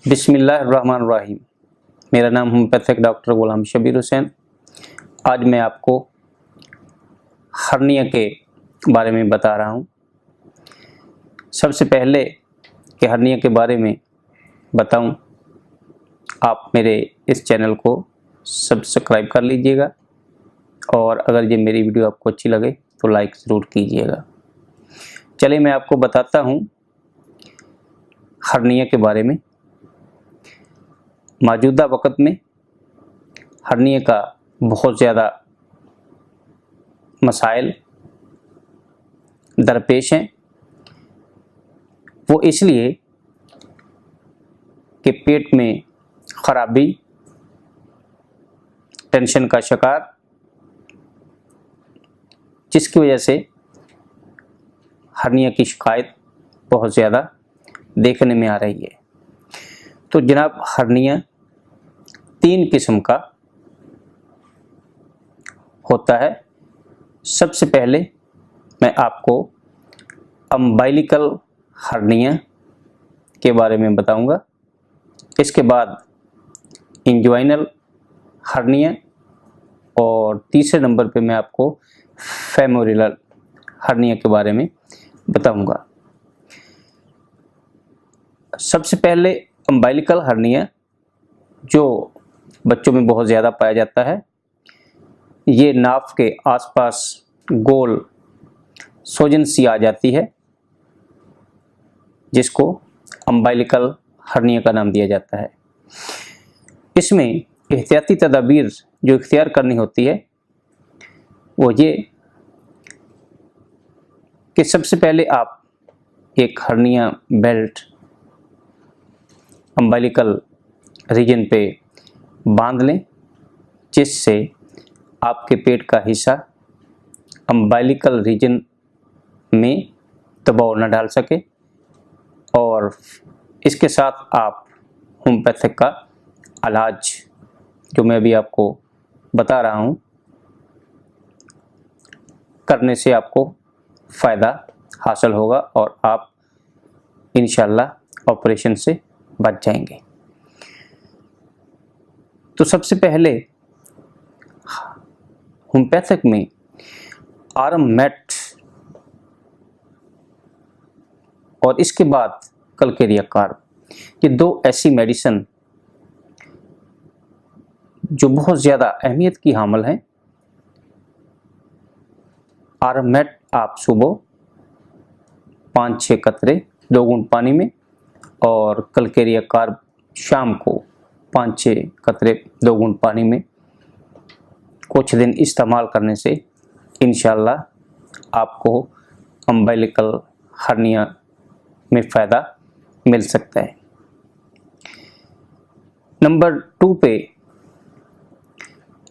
बिस्मिल्लाहिर्रहमानिर्रहीम। मेरा नाम होम्योपैथिक डॉक्टर गुलाम शबीर हुसैन। आज मैं आपको हर्निया के बारे में बता रहा हूँ। सबसे पहले कि हर्निया के बारे में बताऊँ, आप मेरे इस चैनल को सब्सक्राइब कर लीजिएगा और अगर ये मेरी वीडियो आपको अच्छी लगे तो लाइक ज़रूर कीजिएगा। चलिए मैं आपको बताता हूँ हर्निया के बारे में। मौजूदा वक़्त में हर्निया का बहुत ज़्यादा मसाइल दरपेश हैं। वो इसलिए कि पेट में ख़राबी, टेंशन का शिकार, जिसकी वजह से हर्निया की शिकायत बहुत ज़्यादा देखने में आ रही है। तो जनाब, हर्निया 3 किस्म का होता है। सबसे पहले मैं आपको अम्बाइलिकल हर्निया के बारे में बताऊंगा। इसके बाद इंज्वाइनल हर्निया और तीसरे नंबर पे मैं आपको फेमोरल हर्निया के बारे में बताऊंगा। सबसे पहले अम्बाइलिकल हर्निया, जो बच्चों में बहुत ज़्यादा पाया जाता है। ये नाफ के आसपास गोल सोजन सी आ जाती है, जिसको अम्बाइलिकल हर्निया का नाम दिया जाता है। इसमें एहतियाती तदाबीर जो इख्तियार करनी होती है वो ये कि सबसे पहले आप एक हर्निया बेल्ट अम्बाइलिकल रीजन पे बांध लें, जिससे आपके पेट का हिस्सा अम्बाइलिकल रीजन में दबाव न डाल सके। और इसके साथ आप होम्योपैथिक का इलाज, जो मैं अभी आपको बता रहा हूँ, करने से आपको फ़ायदा हासिल होगा और आप इंशाअल्लाह ऑपरेशन से बच जाएंगे। तो सबसे पहले होम्योपैथिक में आर्ममेट और इसके बाद कलकेरिया कार्ब, ये 2 ऐसी मेडिसिन जो बहुत ज़्यादा अहमियत की हामिल हैं। आर्ममेट आप सुबह 5-6 कतरे 2 घूंट पानी में, और कलकेरिया कार्ब शाम को 5-6 कतरे 2 घूंट पानी में कुछ दिन इस्तेमाल करने से इंशाअल्लाह आपको अम्बाइलिकल हर्निया में फ़ायदा मिल सकता है। नंबर 2 पे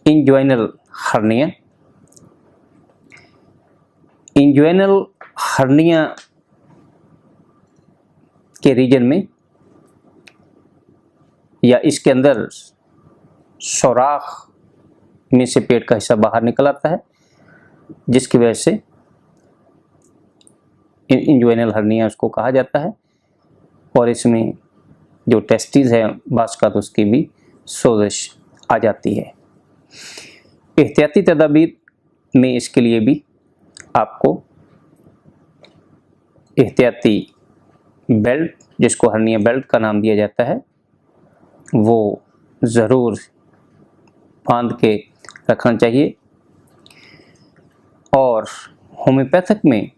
इंज्वाइनल हर्निया। इंज्वाइनल हर्निया के रीजन में या इसके अंदर सुराख में से पेट का हिस्सा बाहर निकल आता है, जिसकी वजह से इंज्वाइनल हर्निया उसको कहा जाता है। और इसमें जो टेस्टिस है बासका, तो उसकी भी सोजिश आ जाती है। एहतियाती तदाबीर में इसके लिए भी आपको एहतियाती बेल्ट, जिसको हर्निया बेल्ट का नाम दिया जाता है, वो ज़रूर बांध के रखना चाहिए। और होम्योपैथिक में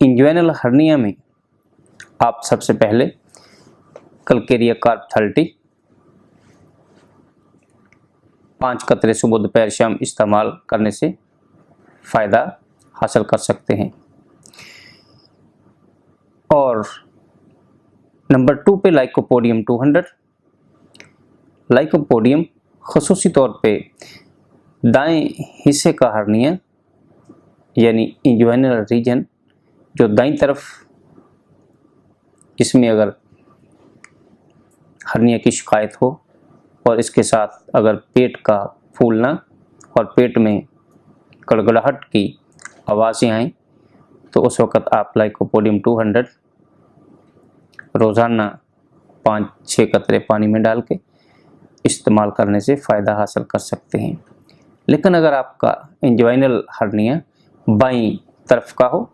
इंज्वाइनल हर्निया में आप सबसे पहले कलकेरिया कार्ब 30 5 कतरे सुबह दोपहर शाम इस्तेमाल करने से फ़ायदा हासिल कर सकते हैं। और नंबर 2 पे लाइकोपोडियम 200। लाइकोपोडियम ख़ुसूसी तौर पे दाएं हिस्से का हर्निया, यानी इंज्वाइनल रीजन जो दाईं तरफ, इसमें अगर हर्निया की शिकायत हो और इसके साथ अगर पेट का फूलना और पेट में गड़गड़ाहट की आवाज़ें आएँ, तो उस वक़्त आप लाइकोपोडियम 200 रोज़ाना 5-6 कतरे पानी में डाल के इस्तेमाल करने से फ़ायदा हासिल कर सकते हैं। लेकिन अगर आपका इंजवाइनल हर्निया बाईं तरफ का हो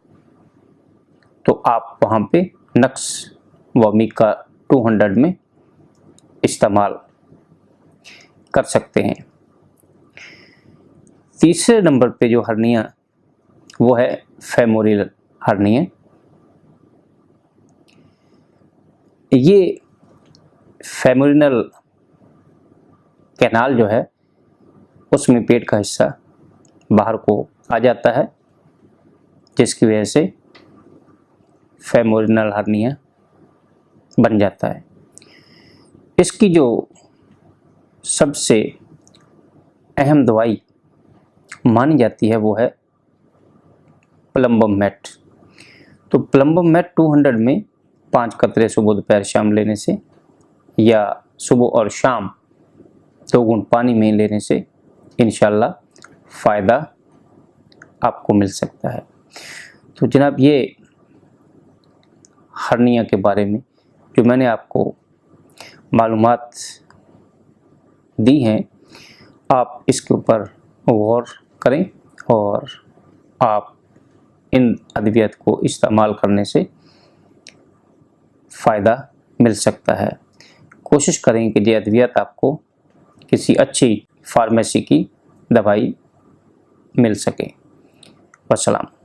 तो आप वहाँ पे नक्स वोमिका 200 में इस्तेमाल कर सकते हैं। तीसरे नंबर पे जो हर्निया वो है फेमोरल हर्निया। ये फेमोरल कैनाल जो है उसमें पेट का हिस्सा बाहर को आ जाता है, जिसकी वजह से फेमोरल हर्निया बन जाता है। इसकी जो सबसे अहम दवाई मानी जाती है वो है प्लम्बम मेट। तो प्लम्बम मेट 200 में 5 कतरे सुबह दोपहर शाम लेने से या सुबह और शाम 2 घूंट पानी में लेने से इंशाल्लाह फ़ायदा आपको मिल सकता है। तो जनाब, ये हर्निया के बारे में जो मैंने आपको मालूमात दी हैं, आप इसके ऊपर गौर करें और आप इन अद्वियात को इस्तेमाल करने से फ़ायदा मिल सकता है। कोशिश करें कि ये अद्वियात आपको किसी अच्छी फार्मेसी की दवाई मिल सके। वस्सलाम।